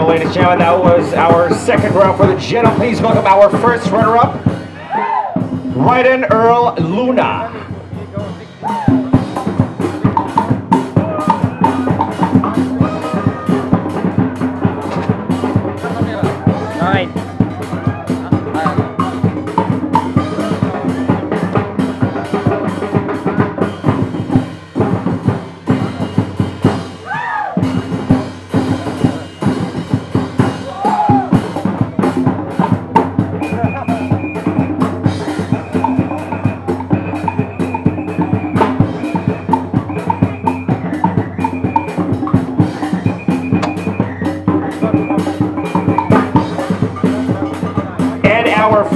Ladies and gentlemen, that was our second round for the gentlemen. Please welcome our first runner-up, Ryden Earl Luna.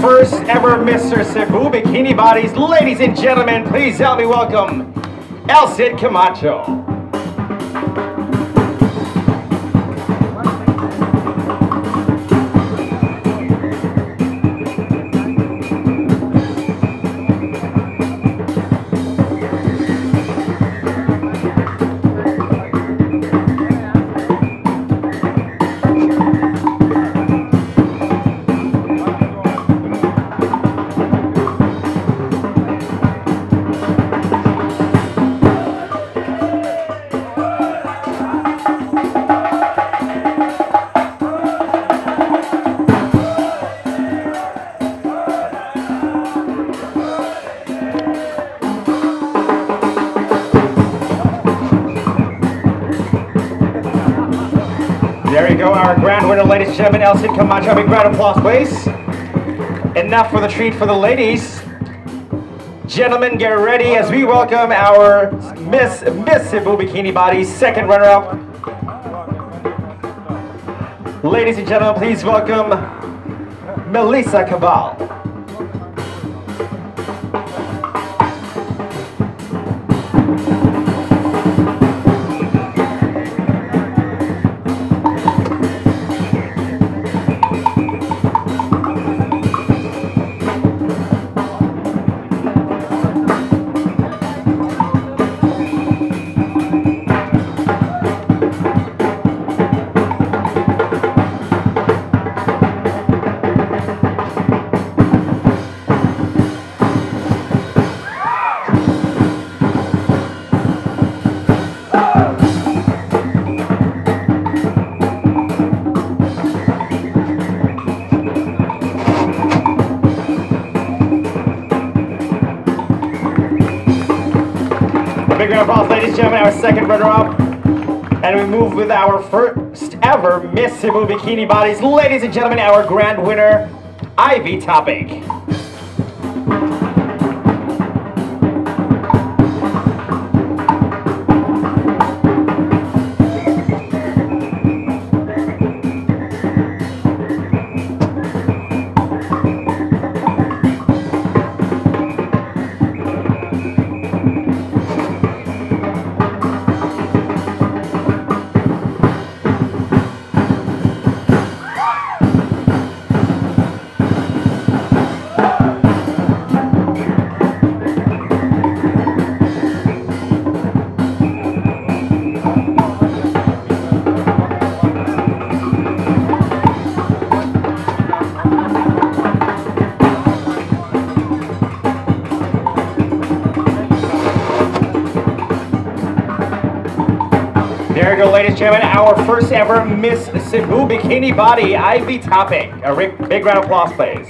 First ever Mr. Cebu Bikini Bodies. Ladies and gentlemen, please help me welcome El Cid Camacho. There you go, our grand winner, ladies and gentlemen, El Cid Camacho. Big round of applause, please. Enough for the treat for the ladies. Gentlemen, get ready as we welcome our Miss Cebu Bikini Bodies, second runner-up. Ladies and gentlemen, please welcome Melissa Cabal. Big round of applause, ladies and gentlemen, our second runner-up. And we move with our first ever Miss Cebu Bikini Bodies. Ladies and gentlemen, our grand winner, Ivy Topic. There you go, ladies and gentlemen, our first ever Miss Cebu Bikini Body, Ivy Topic. A big round of applause, please.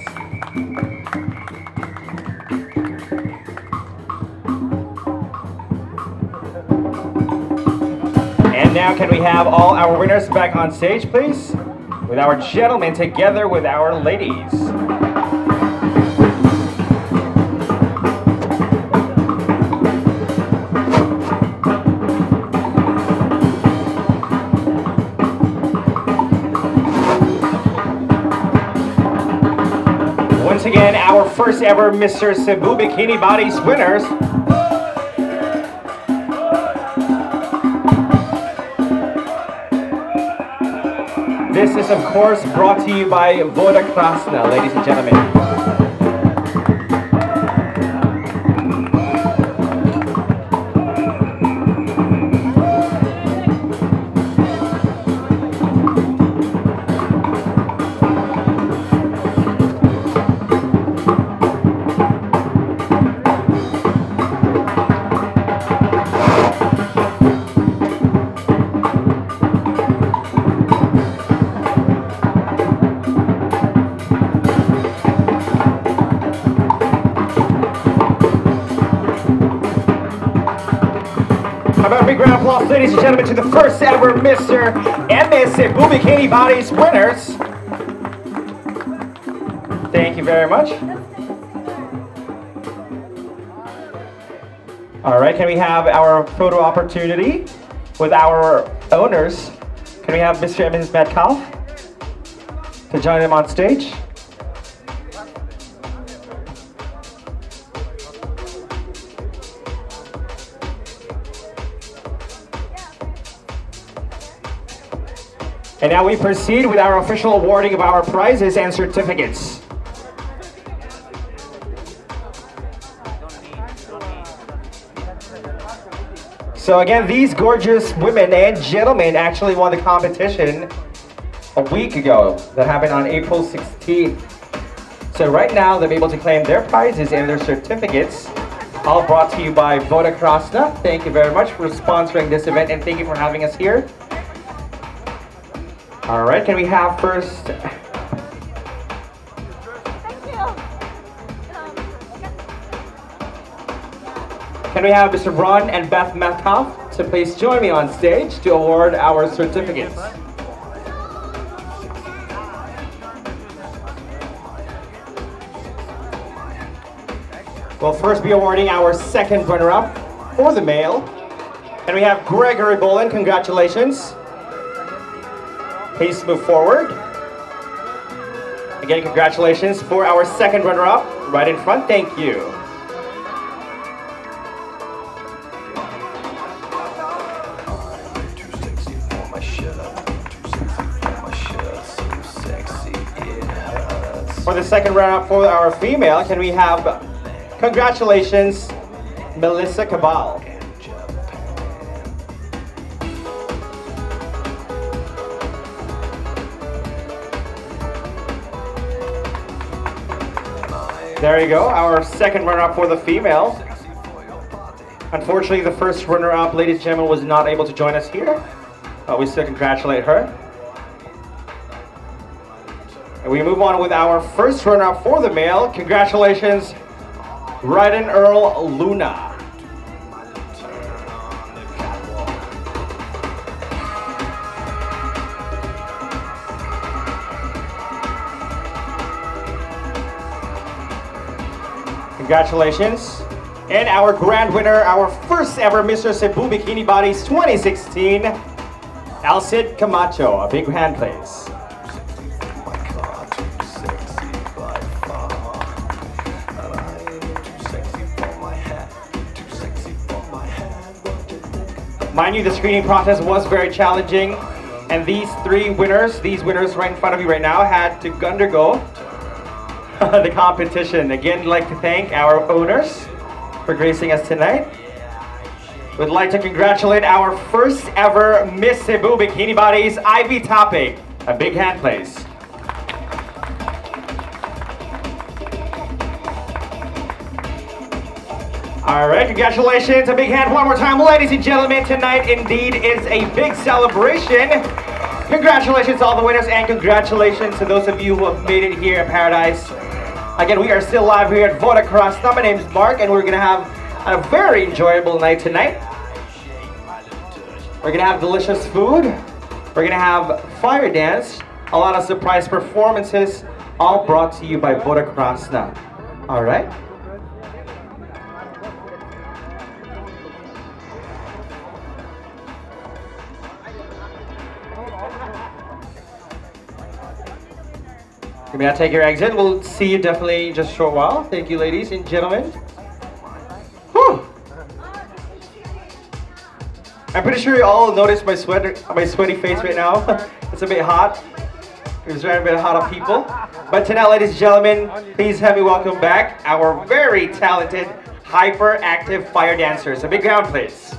And now can we have all our winners back on stage, please? With our gentlemen together with our ladies. again our first ever Mr. Cebu Bikini Bodies winners. This is of course brought to you by Krasna, ladies and gentlemen. How about a big round of applause, ladies and gentlemen, to the first ever Mr. and Miss Cebu Bikini Bodies winners. Thank you very much. All right, can we have our photo opportunity with our owners? Can we have Mr. and Mrs. Metcalf to join them on stage? And now we proceed with our official awarding of our prizes and certificates. So again, these gorgeous women and gentlemen actually won the competition a week ago. That happened on April 16th. So right now they're able to claim their prizes and their certificates, all brought to you by Krasna. Thank you very much for sponsoring this event and thank you for having us here. All right, can we have first? Thank you. Can we have Mr. Ron and Beth Metcalf to please join me on stage to award our certificates? We'll first be awarding our second runner-up for the male. And we have Gregory Bolin, congratulations. Please move forward. Again, congratulations for our second runner-up, right in front, thank you. For the second runner-up for our female, can we have, congratulations, Melissa Cabal. There you go, our second runner-up for the female. Unfortunately, the first runner-up, ladies and gentlemen, was not able to join us here, but we still congratulate her. And we move on with our first runner-up for the male. Congratulations, Ryden Earl Luna. Congratulations. And our grand winner, our first ever Mr. Cebu Bikini Bodies 2016, Alcid Camacho. A big hand, please. Mind you, the screening process was very challenging, and these winners right in front of you right now, had to undergo the competition. Again, I'd like to thank our owners for gracing us tonight. We'd like to congratulate our first ever Miss Cebu Bikini Bodies, Ivy Topic. A big hand, please. All right, congratulations. A big hand one more time. Ladies and gentlemen, tonight indeed is a big celebration. Congratulations to all the winners and congratulations to those of you who have made it here in Paradise. Again, we are still live here at Krasna. My name is Mark and we're going to have a very enjoyable night tonight. We're going to have delicious food. We're going to have fire dance, a lot of surprise performances, all brought to you by Krasna. All right? You may not take your exit. We'll see you definitely in just a short while. Thank you, ladies and gentlemen. Whew. I'm pretty sure you all noticed my sweaty face right now. It's a bit hot. It's very a bit hot on people. But tonight, ladies and gentlemen, please help me welcome back our very talented, hyperactive fire dancers. A big round, please.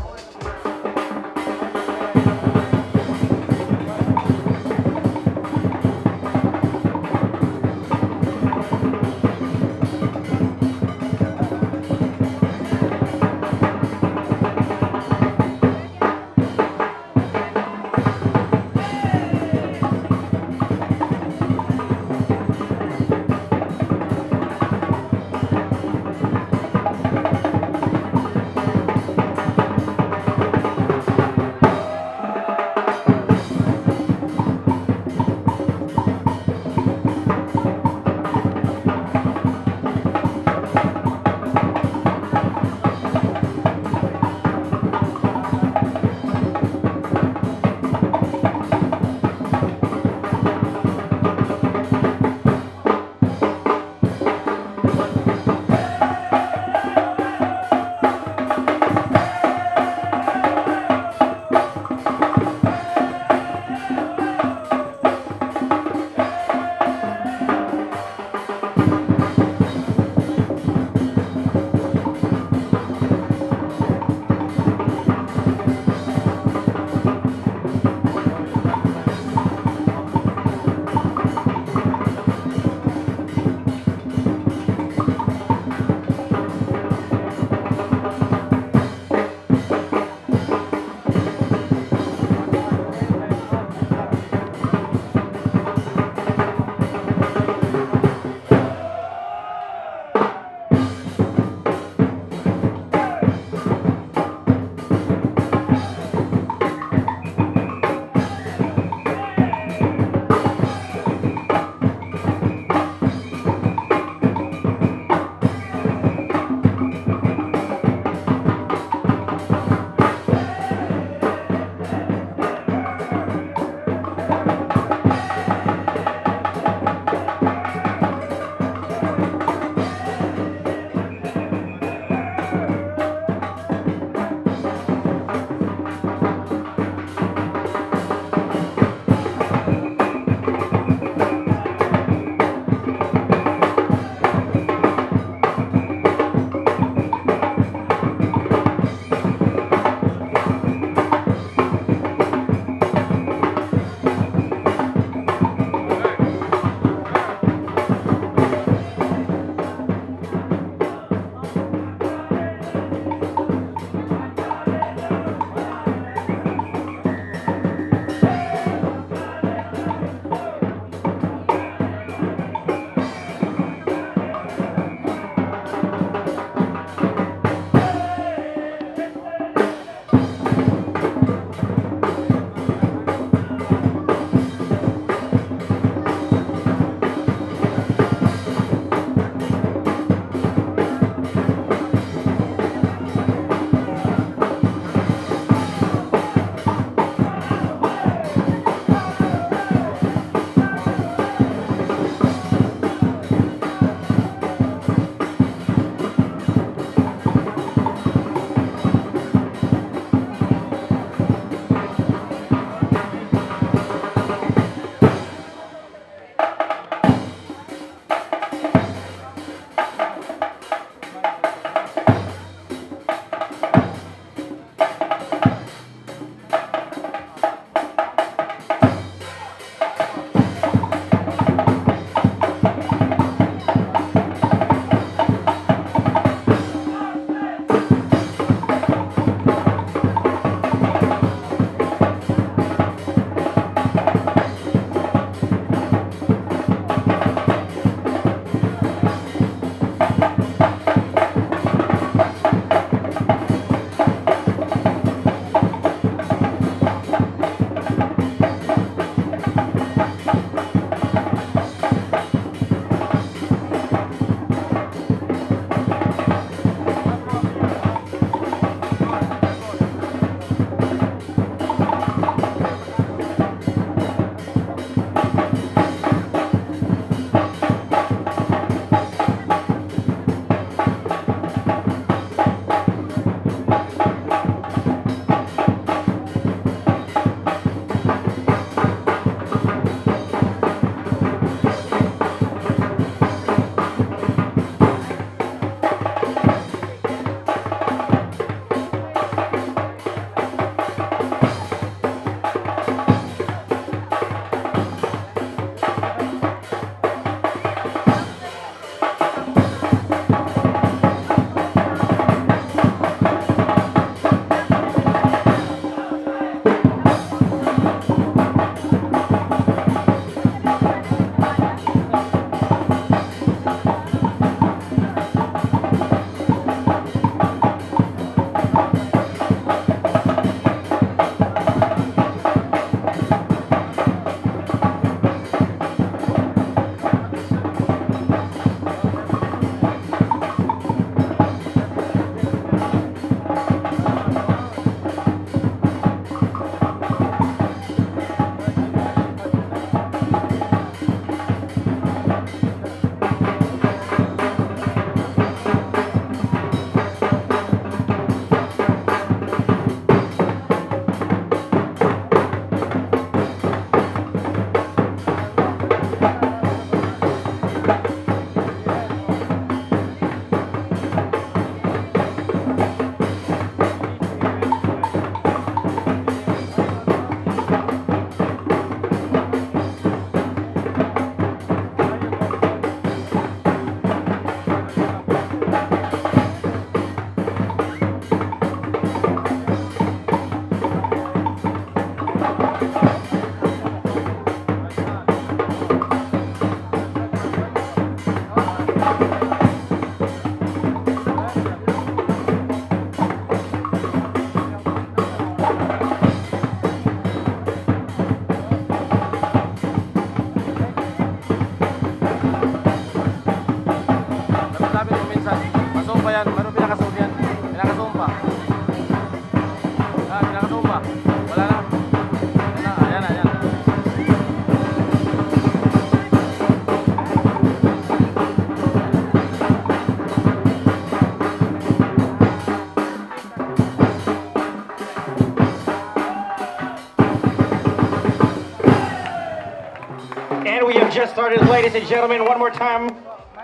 And we have just started, ladies and gentlemen, one more time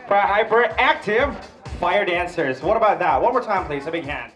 for our hyperactive fire dancers. What about that? One more time, please, a big hand.